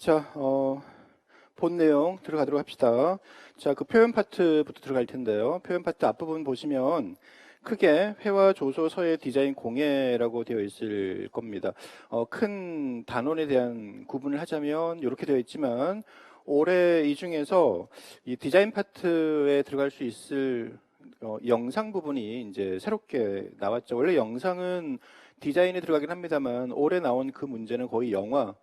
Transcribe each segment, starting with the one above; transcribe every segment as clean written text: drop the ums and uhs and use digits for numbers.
자, 본 내용 들어가도록 합시다. 자, 그 표현 파트부터 들어갈 텐데요. 표현 파트 앞부분 보시면 크게 회화 조소 서의 디자인 공예라고 되어 있을 겁니다. 큰 단원에 대한 구분을 하자면 이렇게 되어 있지만 올해 이 중에서 이 디자인 파트에 들어갈 수 있을 영상 부분이 이제 새롭게 나왔죠. 원래 영상은 디자인에 들어가긴 합니다만 올해 나온 그 문제는 거의 영화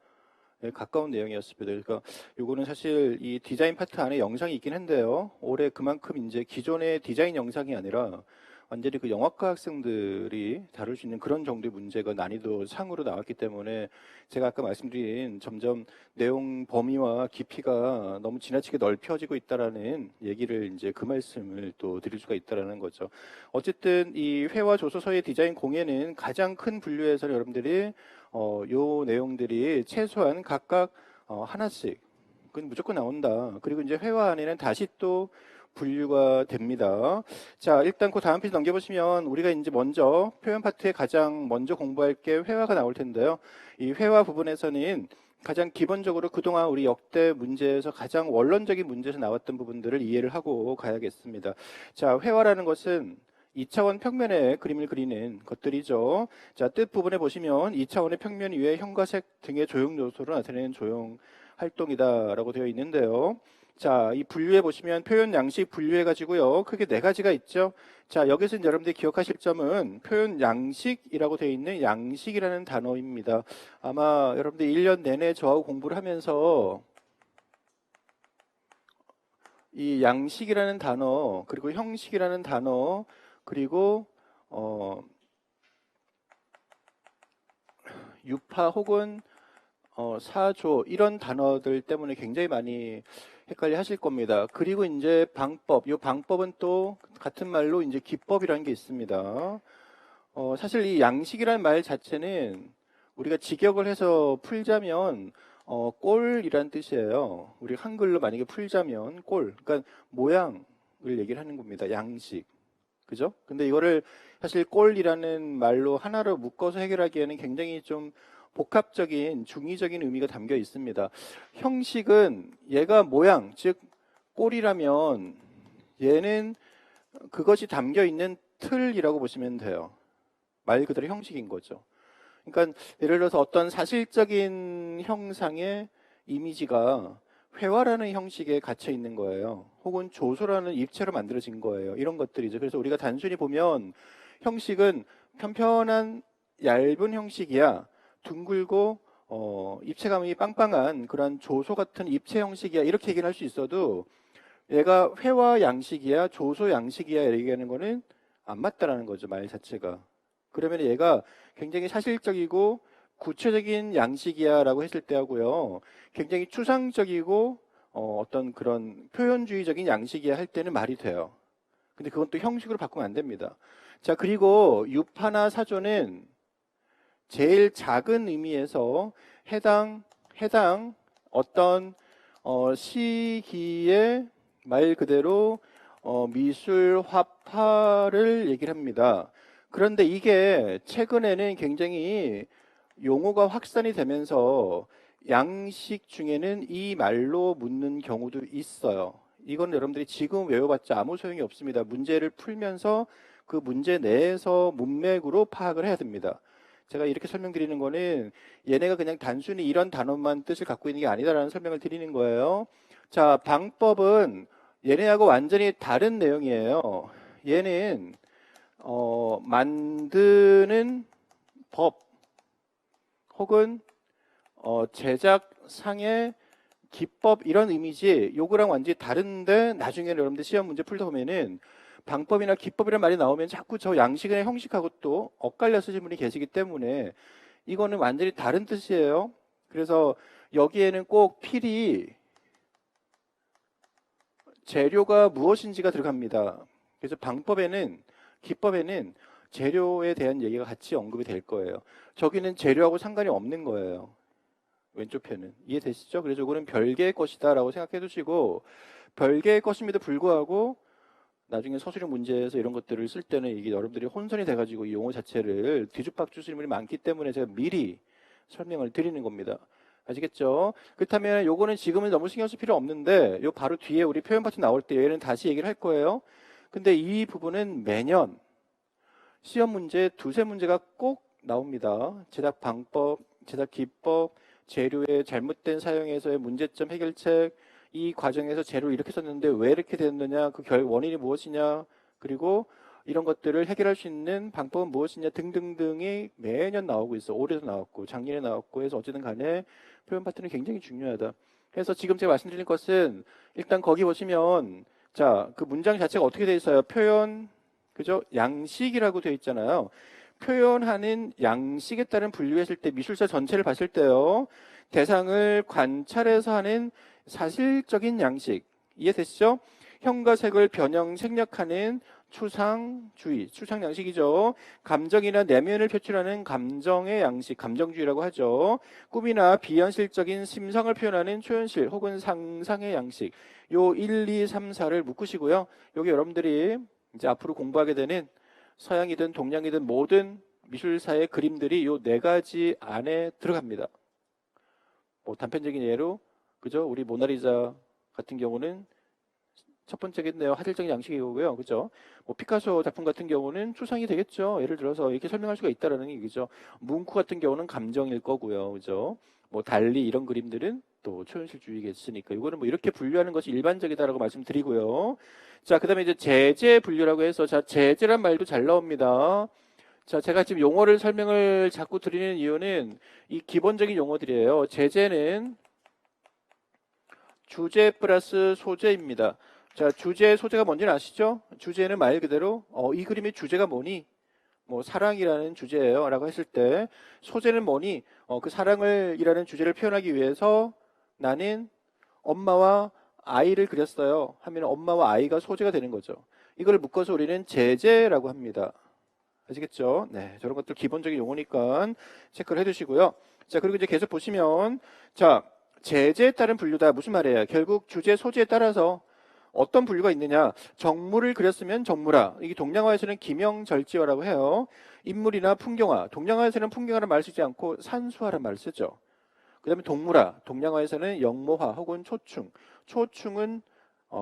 가까운 내용이었습니다. 그러니까 요거는 사실 이 디자인 파트 안에 영상이 있긴 한데요. 올해 그만큼 이제 기존의 디자인 영상이 아니라 완전히 그 영화과 학생들이 다룰 수 있는 그런 정도의 문제가 난이도 상으로 나왔기 때문에 제가 아까 말씀드린 점점 내용 범위와 깊이가 너무 지나치게 넓혀지고 있다라는 얘기를 이제 그 말씀을 또 드릴 수가 있다라는 거죠. 어쨌든 이 회화 조소서의 디자인 공예는 가장 큰 분류에서 여러분들이 요 내용들이 최소한 각각 하나씩 그건 무조건 나온다. 그리고 이제 회화 안에는 다시 또 분류가 됩니다. 자, 일단 그 다음 페이지 넘겨보시면 우리가 이제 먼저 표현 파트에 가장 먼저 공부할 게 회화가 나올 텐데요. 이 회화 부분에서는 가장 기본적으로 그동안 우리 역대 문제에서 가장 원론적인 문제에서 나왔던 부분들을 이해를 하고 가야겠습니다. 자, 회화라는 것은 2차원 평면의 그림을 그리는 것들이죠. 자, 뜻 부분에 보시면 2차원의 평면 위에 형과 색 등의 조형 요소로 나타내는 조형 활동이다라고 되어 있는데요. 자, 이 분류해 보시면 표현 양식 분류해 가지고요. 크게 네 가지가 있죠. 자, 여기서 여러분들이 기억하실 점은 표현 양식이라고 되어 있는 양식이라는 단어입니다. 아마 여러분들 1년 내내 저하고 공부를 하면서 이 양식이라는 단어, 그리고 형식이라는 단어, 그리고 유파 혹은 사조 이런 단어들 때문에 굉장히 많이 헷갈려 하실 겁니다. 그리고 이제 방법, 이 방법은 또 같은 말로 이제 기법이라는 게 있습니다. 사실 이 양식이라는 말 자체는 우리가 직역을 해서 풀자면 꼴이란 뜻이에요. 우리 한글로 만약에 풀자면 꼴, 그러니까 모양을 얘기를 하는 겁니다. 양식. 그죠? 근데 이거를 사실 꼴이라는 말로 하나로 묶어서 해결하기에는 굉장히 좀 복합적인 중의적인 의미가 담겨 있습니다. 형식은 얘가 모양, 즉 꼴이라면 얘는 그것이 담겨 있는 틀이라고 보시면 돼요. 말 그대로 형식인 거죠. 그러니까 예를 들어서 어떤 사실적인 형상의 이미지가 회화라는 형식에 갇혀 있는 거예요. 혹은 조소라는 입체로 만들어진 거예요. 이런 것들이죠. 그래서 우리가 단순히 보면 형식은 편편한 얇은 형식이야. 둥글고 입체감이 빵빵한 그런 조소 같은 입체 형식이야. 이렇게 얘기를 할 수 있어도 얘가 회화 양식이야, 조소 양식이야 얘기하는 거는 안 맞다라는 거죠. 말 자체가. 그러면 얘가 굉장히 사실적이고 구체적인 양식이야라고 했을 때 하고요. 굉장히 추상적이고 어떤 그런 표현주의적인 양식이야 할 때는 말이 돼요. 근데 그건 또 형식으로 바꾸면 안 됩니다. 자, 그리고 유파나 사조는 제일 작은 의미에서 해당 어떤 시기의 말 그대로 미술 화파를 얘기를 합니다. 그런데 이게 최근에는 굉장히 용어가 확산이 되면서 양식 중에는 이 말로 묻는 경우도 있어요. 이건 여러분들이 지금 외워봤자 아무 소용이 없습니다. 문제를 풀면서 그 문제 내에서 문맥으로 파악을 해야 됩니다. 제가 이렇게 설명드리는 거는 얘네가 그냥 단순히 이런 단어만 뜻을 갖고 있는 게 아니다라는 설명을 드리는 거예요. 자, 방법은 얘네하고 완전히 다른 내용이에요. 얘는 만드는 법 혹은 제작상의 기법 이런 이미지 요거랑 완전히 다른데 나중에 여러분들 시험 문제 풀다 보면은 방법이나 기법이라는 말이 나오면 자꾸 저 양식이나 형식하고 또 엇갈려 쓰시는 분이 계시기 때문에 이거는 완전히 다른 뜻이에요. 그래서 여기에는 꼭 필히 재료가 무엇인지가 들어갑니다. 그래서 방법에는 기법에는 재료에 대한 얘기가 같이 언급이 될 거예요. 저기는 재료하고 상관이 없는 거예요. 왼쪽 편은 이해되시죠? 그래서 이거는 별개의 것이다라고 생각해 두시고 별개의 것임에도 불구하고 나중에 서술형 문제에서 이런 것들을 쓸 때는 이게 여러분들이 혼선이 돼가지고 이 용어 자체를 뒤죽박죽 쓰는 분이 많기 때문에 제가 미리 설명을 드리는 겁니다. 아시겠죠? 그렇다면 요거는 지금은 너무 신경 쓸 필요 없는데 요 바로 뒤에 우리 표현 파트 나올 때 얘는 다시 얘기를 할 거예요. 근데 이 부분은 매년 시험 문제 두세 문제가 꼭 나옵니다. 제작 방법, 제작 기법, 재료의 잘못된 사용에서의 문제점 해결책, 이 과정에서 재료를 이렇게 썼는데 왜 이렇게 됐느냐, 그 원인이 무엇이냐, 그리고 이런 것들을 해결할 수 있는 방법은 무엇이냐 등등등이 매년 나오고 있어. 올해도 나왔고 작년에 나왔고 해서 어쨌든 간에 표현 파트는 굉장히 중요하다. 그래서 지금 제가 말씀드릴 것은 일단 거기 보시면 자, 그 문장 자체가 어떻게 돼 있어요? 표현, 그죠? 양식이라고 되어 있잖아요. 표현하는 양식에 따른 분류했을 때 미술사 전체를 봤을 때요. 대상을 관찰해서 하는 사실적인 양식. 이해되시죠? 형과 색을 변형, 생략하는 추상주의, 추상 양식이죠. 감정이나 내면을 표출하는 감정의 양식, 감정주의라고 하죠. 꿈이나 비현실적인 심성을 표현하는 초현실 혹은 상상의 양식. 요 1, 2, 3, 4를 묶으시고요. 여기 여러분들이 이제 앞으로 공부하게 되는 서양이든 동양이든 모든 미술사의 그림들이 요 네 가지 안에 들어갑니다. 뭐 단편적인 예로 그죠? 우리 모나리자 같은 경우는 첫 번째겠네요. 화질적인 양식이고요. 그죠? 뭐 피카소 작품 같은 경우는 추상이 되겠죠. 예를 들어서 이렇게 설명할 수가 있다라는 얘기죠. 뭉크 같은 경우는 감정일 거고요. 그죠? 뭐 달리 이런 그림들은 또 초현실주의겠으니까 이거는 뭐 이렇게 분류하는 것이 일반적이다라고 말씀드리고요. 자, 그다음에 이제 제재 분류라고 해서 자, 제재란 말도 잘 나옵니다. 자, 제가 지금 용어를 설명을 자꾸 드리는 이유는 이 기본적인 용어들이에요. 제재는 주제 플러스 소재입니다. 자, 주제, 소재가 뭔지는 아시죠? 주제는 말 그대로 이 그림의 주제가 뭐니? 뭐 사랑이라는 주제예요 라고 했을 때 소재는 뭐니? 그 사랑을 이라는 주제를 표현하기 위해서 나는 엄마와 아이를 그렸어요 하면 엄마와 아이가 소재가 되는 거죠. 이걸 묶어서 우리는 제재라고 합니다. 아시겠죠? 네, 저런 것들 기본적인 용어니까 체크를 해두시고요. 자, 그리고 이제 계속 보시면 자, 제재에 따른 분류다 무슨 말이에요? 결국 주제, 소재에 따라서 어떤 분류가 있느냐? 정물을 그렸으면 정물화. 이게 동양화에서는 기명절지화라고 해요. 인물이나 풍경화. 동양화에서는 풍경화라는 말을 쓰지 않고 산수화라는 말을 쓰죠. 그 다음에 동물화. 동양화에서는 영모화 혹은 초충. 초충은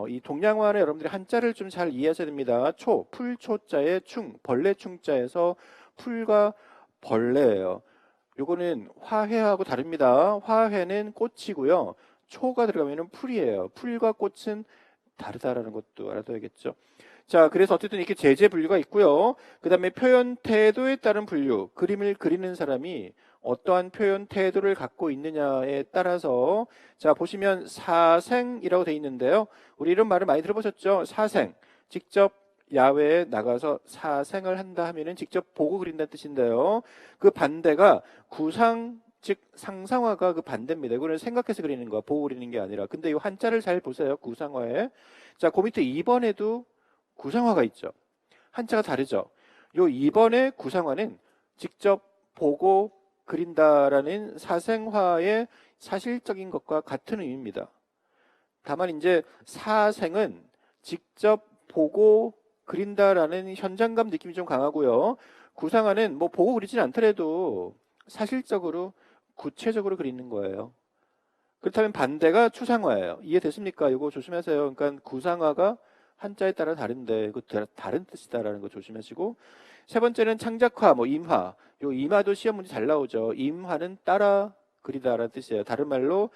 이 동양화는 여러분들이 한자를 좀 잘 이해하셔야 됩니다. 초, 풀초자의 충, 벌레 충자에서 풀과 벌레예요. 요거는 화훼하고 다릅니다. 화훼는 꽃이고요. 초가 들어가면 풀이에요. 풀과 꽃은 다르다라는 것도 알아둬야겠죠. 자, 그래서 어쨌든 이렇게 제재 분류가 있고요. 그 다음에 표현 태도에 따른 분류. 그림을 그리는 사람이 어떠한 표현 태도를 갖고 있느냐에 따라서 자, 보시면 사생이라고 돼 있는데요. 우리 이런 말을 많이 들어보셨죠? 사생. 직접 야외에 나가서 사생을 한다 하면은 직접 보고 그린다는 뜻인데요. 그 반대가 구상, 즉 상상화가 그 반대입니다. 이거는 생각해서 그리는 거, 보고 그리는 게 아니라. 근데 이 한자를 잘 보세요. 구상화에. 자, 그 밑에 2번에도 구상화가 있죠. 한자가 다르죠. 요 2번의 구상화는 직접 보고 그린다라는 사생화의 사실적인 것과 같은 의미입니다. 다만 이제 사생은 직접 보고 그린다라는 현장감 느낌이 좀 강하고요. 구상화는 뭐 보고 그리진 않더라도 사실적으로 구체적으로 그리는 거예요. 그렇다면 반대가 추상화예요. 이해됐습니까? 이거 조심하세요. 그러니까 구상화가 한자에 따라 다른데 그 다른 뜻이다라는 거 조심하시고 세 번째는 창작화, 뭐 임화. 요 임화도 시험 문제 잘 나오죠. 임화는 따라 그리다라는 뜻이에요. 다른 말로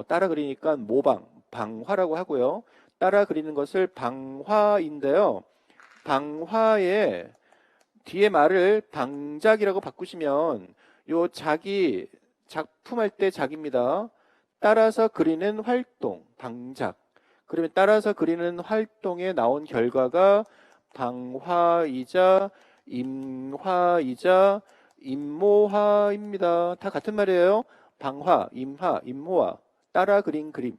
따라 그리니까 모방, 방화라고 하고요. 따라 그리는 것을 방화인데요. 방화의 뒤에 말을 방작이라고 바꾸시면 요 작이 작품할 때 작입니다. 따라서 그리는 활동, 방작. 그러면 따라서 그리는 활동에 나온 결과가 방화이자 임화이자 임모화입니다. 다 같은 말이에요. 방화, 임화, 임모화. 따라 그린 그림.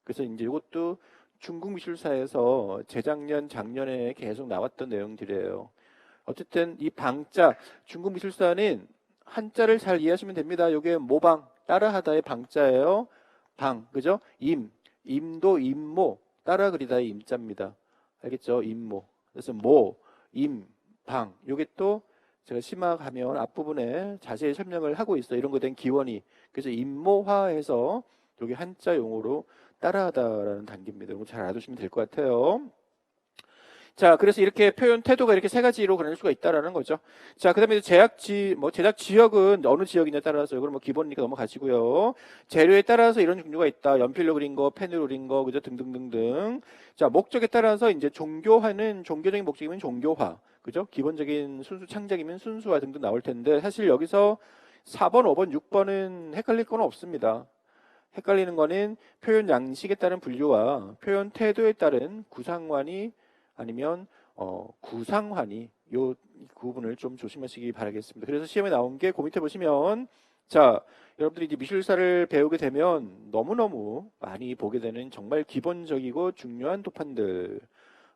그래서 이제 이것도 중국 미술사에서 재작년, 작년에 계속 나왔던 내용들이에요. 어쨌든 이 방자, 중국 미술사는 한자를 잘 이해하시면 됩니다. 이게 모방, 따라하다의 방자예요. 방, 그죠? 임도 임모, 따라 그리다의 임자입니다. 알겠죠? 임모. 그래서 모, 임, 방. 이게 또 제가 심화하면 앞부분에 자세히 설명을 하고 있어요. 이런 거에 대한 기원이. 그래서 임모화해서 여기 한자 용어로 따라하다라는 단계입니다. 이거 잘 알아두시면 될 것 같아요. 자, 그래서 이렇게 표현 태도가 이렇게 세 가지로 그릴 수가 있다라는 거죠. 자, 그다음에 제작 지역은 어느 지역이냐에 따라서 이걸 뭐 기본이니까 넘어가시고요. 재료에 따라서 이런 종류가 있다. 연필로 그린 거, 펜으로 그린 거, 그죠? 등등등등. 자, 목적에 따라서 이제 종교화는 종교적인 목적이면 종교화, 그죠? 기본적인 순수 창작이면 순수화 등등 나올 텐데 사실 여기서 4번, 5번, 6번은 헷갈릴 건 없습니다. 헷갈리는 거는 표현 양식에 따른 분류와 표현 태도에 따른 구상환이 아니면 구상환이 요 구분을 좀 조심하시기 바라겠습니다. 그래서 시험에 나온 게 그 밑에 보시면 자, 여러분들이 이제 미술사를 배우게 되면 너무너무 많이 보게 되는 정말 기본적이고 중요한 도판들,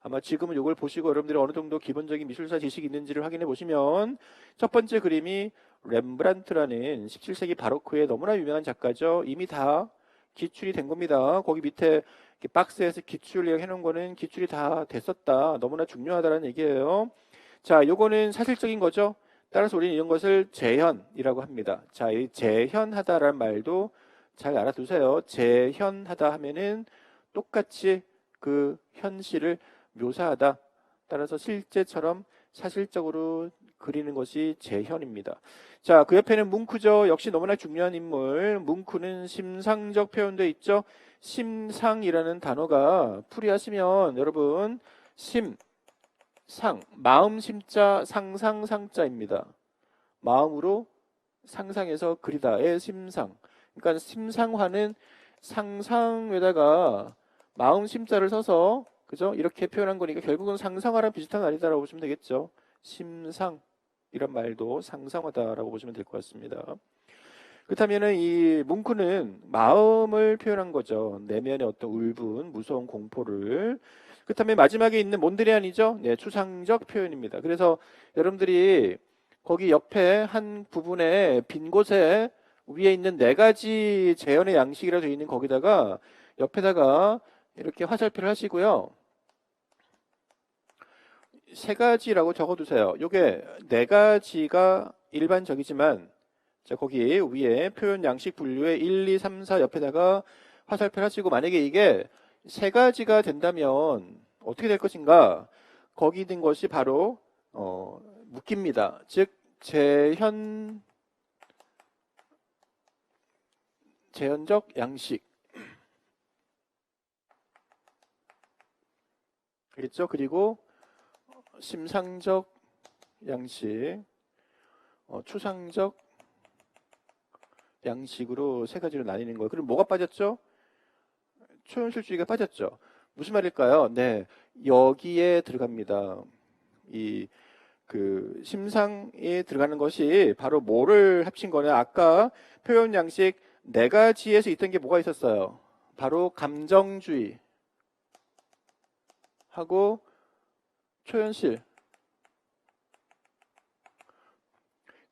아마 지금은 이걸 보시고 여러분들이 어느 정도 기본적인 미술사 지식이 있는지를 확인해 보시면 첫 번째 그림이 렘브란트라는 17세기 바로크의 너무나 유명한 작가죠. 이미 다 기출이 된 겁니다. 거기 밑에 박스에서 기출 해놓은 거는 기출이 다 됐었다. 너무나 중요하다는 얘기예요. 자, 요거는 사실적인 거죠. 따라서 우리는 이런 것을 재현이라고 합니다. 자, 이 재현하다라는 말도 잘 알아두세요. 재현하다 하면은 똑같이 그 현실을 묘사하다. 따라서 실제처럼 사실적으로 그리는 것이 재현입니다. 자, 그 옆에는 뭉크죠. 역시 너무나 중요한 인물. 뭉크는 심상적 표현돼 있죠. 심상이라는 단어가 풀이하시면 여러분 심상, 마음 심자 상상 상자입니다. 마음으로 상상해서 그리다의 심상. 그러니까 심상화는 상상에다가 마음 심자를 써서 그죠? 이렇게 표현한 거니까 결국은 상상화랑 비슷한 말이다라고 보시면 되겠죠. 심상 이런 말도 상상화다라고 보시면 될 것 같습니다. 그렇다면은 이 뭉크는 마음을 표현한 거죠. 내면의 어떤 울분, 무서운 공포를. 그렇다면 마지막에 있는 몬드리안이죠. 네, 추상적 표현입니다. 그래서 여러분들이 거기 옆에 한 부분에 빈 곳에 위에 있는 네 가지 재현의 양식이라 되어 있는 거기다가 옆에다가 이렇게 화살표를 하시고요. 세 가지라고 적어두세요. 요게 네 가지가 일반적이지만 자, 거기 위에 표현 양식 분류에 1, 2, 3, 4 옆에다가 화살표를 하시고 만약에 이게 세 가지가 된다면 어떻게 될 것인가? 거기 있는 것이 바로 묶입니다. 즉 재현적 양식. 그렇죠? 그리고 심상적 양식, 추상적 양식으로 세 가지로 나뉘는 거예요. 그럼 뭐가 빠졌죠? 초현실주의가 빠졌죠. 무슨 말일까요? 네, 여기에 들어갑니다. 그 심상에 들어가는 것이 바로 뭐를 합친 거냐? 아까 표현 양식 네 가지에서 있던 게 뭐가 있었어요? 바로 감정주의 하고 초현실.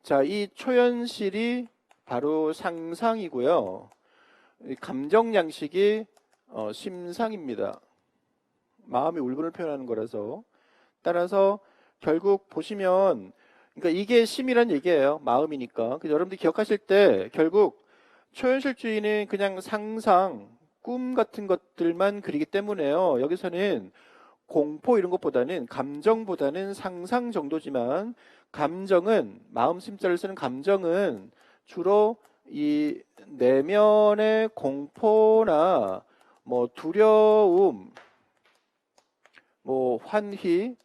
자, 이 초현실이 바로 상상이고요. 감정 양식이 심상입니다. 마음의 울분을 표현하는 거라서. 따라서 결국 보시면 그러니까 이게 심이란 얘기예요. 마음이니까. 그래서 여러분들이 기억하실 때 결국 초현실주의는 그냥 상상, 꿈 같은 것들만 그리기 때문에요. 여기서는 공포 이런 것보다는 감정보다는 상상 정도지만 감정은 마음 심자를 쓰는 감정은 주로 이 내면의 공포나 뭐 두려움, 뭐 환희,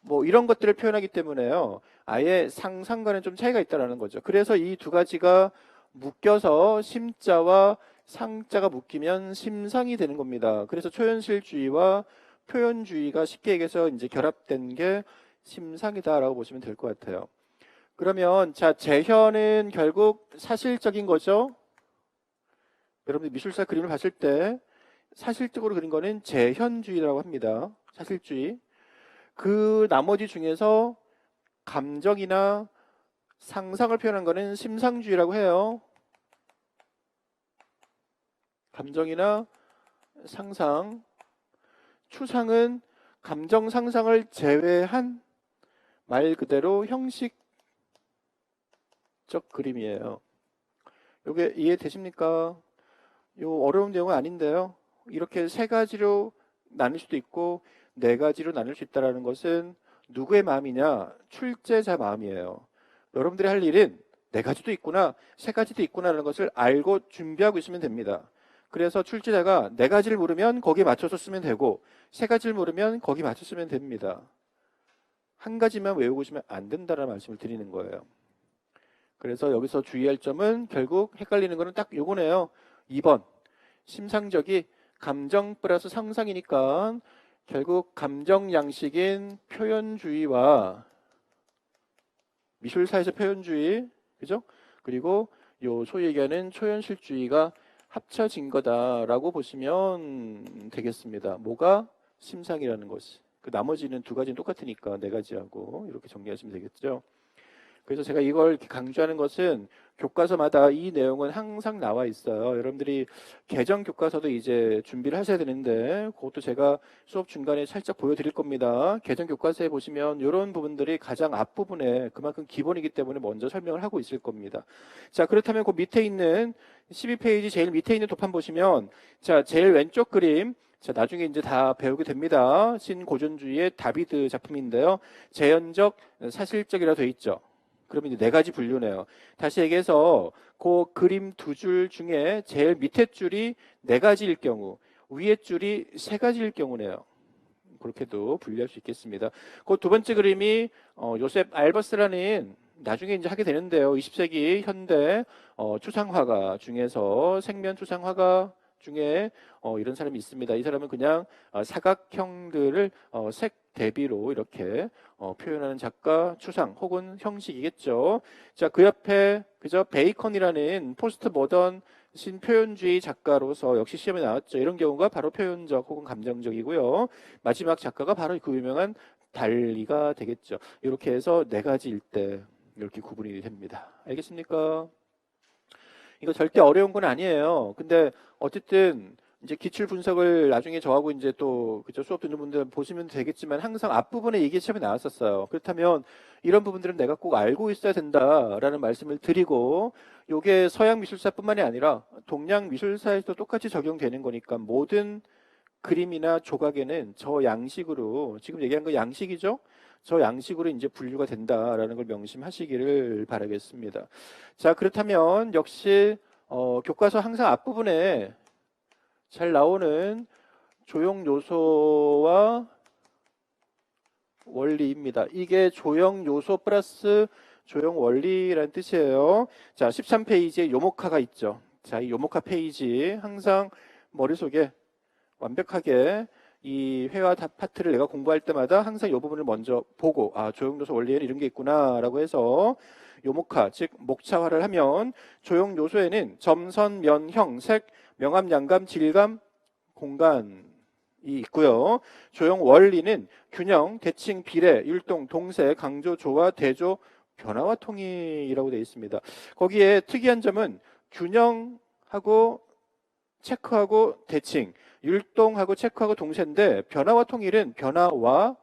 뭐 이런 것들을 표현하기 때문에요. 아예 상상과는 좀 차이가 있다라는 거죠. 그래서 이 두 가지가 묶여서 심자와 상자가 묶이면 심상이 되는 겁니다. 그래서 초현실주의와 표현주의가 쉽게 얘기해서 이제 결합된 게 심상이다라고 보시면 될 것 같아요. 그러면 자, 재현은 결국 사실적인 거죠. 여러분들 미술사 그림을 봤을 때 사실적으로 그린 거는 재현주의라고 합니다. 사실주의. 그 나머지 중에서 감정이나 상상을 표현한 거는 심상주의라고 해요. 감정이나 상상. 추상은 감정 상상을 제외한 말 그대로 형식 왼쪽 그림이에요. 이게 이해되십니까? 요 어려운 내용은 아닌데요. 이렇게 세 가지로 나눌 수도 있고 네 가지로 나눌 수 있다는 것은 누구의 마음이냐? 출제자 마음이에요. 여러분들이 할 일은 네 가지도 있구나, 세 가지도 있구나라는 것을 알고 준비하고 있으면 됩니다. 그래서 출제자가 네 가지를 물으면 거기에 맞춰서 쓰면 되고 세 가지를 물으면 거기에 맞춰 쓰면 됩니다. 한 가지만 외우고 오시면 안 된다는 말씀을 드리는 거예요. 그래서 여기서 주의할 점은 결국 헷갈리는 거는 딱 요거네요. 2번 심상적이 감정 플러스 상상이니까 결국 감정 양식인 표현주의와 미술사에서 표현주의, 그죠? 그리고 요 소위 얘기하는 초현실주의가 합쳐진 거다라고 보시면 되겠습니다. 뭐가 심상이라는 것이. 그 나머지는 두 가지는 똑같으니까 네 가지하고 이렇게 정리하시면 되겠죠. 그래서 제가 이걸 이렇게 강조하는 것은 교과서마다 이 내용은 항상 나와 있어요. 여러분들이 개정 교과서도 이제 준비를 하셔야 되는데 그것도 제가 수업 중간에 살짝 보여드릴 겁니다. 개정 교과서에 보시면 이런 부분들이 가장 앞부분에 그만큼 기본이기 때문에 먼저 설명을 하고 있을 겁니다. 자, 그렇다면 그 밑에 있는 12페이지 제일 밑에 있는 도판 보시면 자, 제일 왼쪽 그림, 자, 나중에 이제 다 배우게 됩니다. 신고전주의의 다비드 작품인데요. 재현적, 사실적이라 되어 있죠. 그러면 이제 네 가지 분류네요. 다시 얘기해서 그 그림 두 줄 중에 제일 밑에 줄이 네 가지일 경우, 위에 줄이 세 가지일 경우네요. 그렇게도 분류할 수 있겠습니다. 그 두 번째 그림이 요셉 알버스라는 나중에 이제 하게 되는데요. 20세기 현대 추상화가 중에서 생면 추상화가 중에 이런 사람이 있습니다. 이 사람은 그냥 사각형들을 색 대비로 이렇게 표현하는 작가, 추상 혹은 형식이겠죠. 자, 그 옆에 그죠? 베이컨이라는 포스트 모던 신표현주의 작가로서 역시 시험에 나왔죠. 이런 경우가 바로 표현적 혹은 감정적이고요. 마지막 작가가 바로 그 유명한 달리가 되겠죠. 이렇게 해서 네 가지일 때 이렇게 구분이 됩니다. 알겠습니까? 이거 절대 어려운 건 아니에요. 근데 어쨌든 이제 기출 분석을 나중에 저하고 이제 또 그죠, 수업 듣는 분들 보시면 되겠지만 항상 앞부분에 이게 시험에 나왔었어요. 그렇다면 이런 부분들은 내가 꼭 알고 있어야 된다라는 말씀을 드리고, 요게 서양 미술사뿐만이 아니라 동양 미술사에서도 똑같이 적용되는 거니까 모든 그림이나 조각에는 저 양식으로, 지금 얘기한 거 양식이죠? 저 양식으로 이제 분류가 된다라는 걸 명심하시기를 바라겠습니다. 자, 그렇다면 역시 교과서 항상 앞부분에 잘 나오는 조형 요소와 원리입니다. 이게 조형 요소 플러스 조형 원리라는 뜻이에요. 자, 13페이지에 요모카가 있죠. 자, 이 요모카 페이지 항상 머릿속에 완벽하게 이 회화 파트를 내가 공부할 때마다 항상 이 부분을 먼저 보고, 아, 조형요소 원리에는 이런 게 있구나 라고 해서 요목화, 즉 목차화를 하면 조형 요소에는 점선, 면, 형, 색, 명암, 양감, 질감, 공간이 있고요. 조형 원리는 균형, 대칭, 비례, 율동, 동세, 강조, 조화, 대조, 변화와 통일이라고 되어 있습니다. 거기에 특이한 점은 균형하고 체크하고 대칭, 율동하고 체크하고 동세인데 변화와 통일은 변화와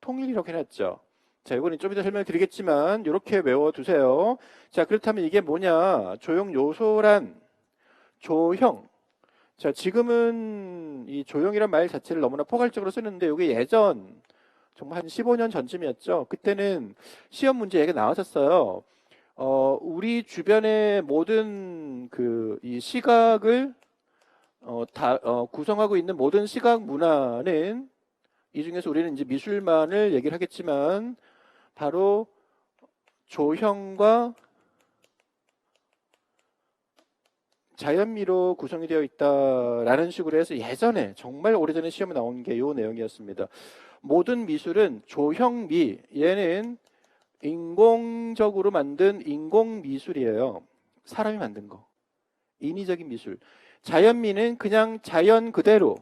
통일이라고 해놨죠. 자, 이거는 좀 이따 설명드리겠지만 이렇게 외워두세요. 자, 그렇다면 이게 뭐냐? 조형 요소란 조형. 자, 지금은 이 조형이란 말 자체를 너무나 포괄적으로 쓰는데 이게 예전 정말 한 15년 전쯤이었죠. 그때는 시험 문제 얘기가 나왔었어요. 우리 주변의 모든 이 시각을 구성하고 있는 모든 시각 문화는, 이 중에서 우리는 이제 미술만을 얘기를 하겠지만 바로 조형과 자연미로 구성이 되어 있다라는 식으로 해서 예전에 정말 오래전에 시험에 나온 게 이 내용이었습니다. 모든 미술은 조형미, 얘는 인공적으로 만든 인공미술이에요. 사람이 만든 거. 인위적인 미술. 자연미는 그냥 자연 그대로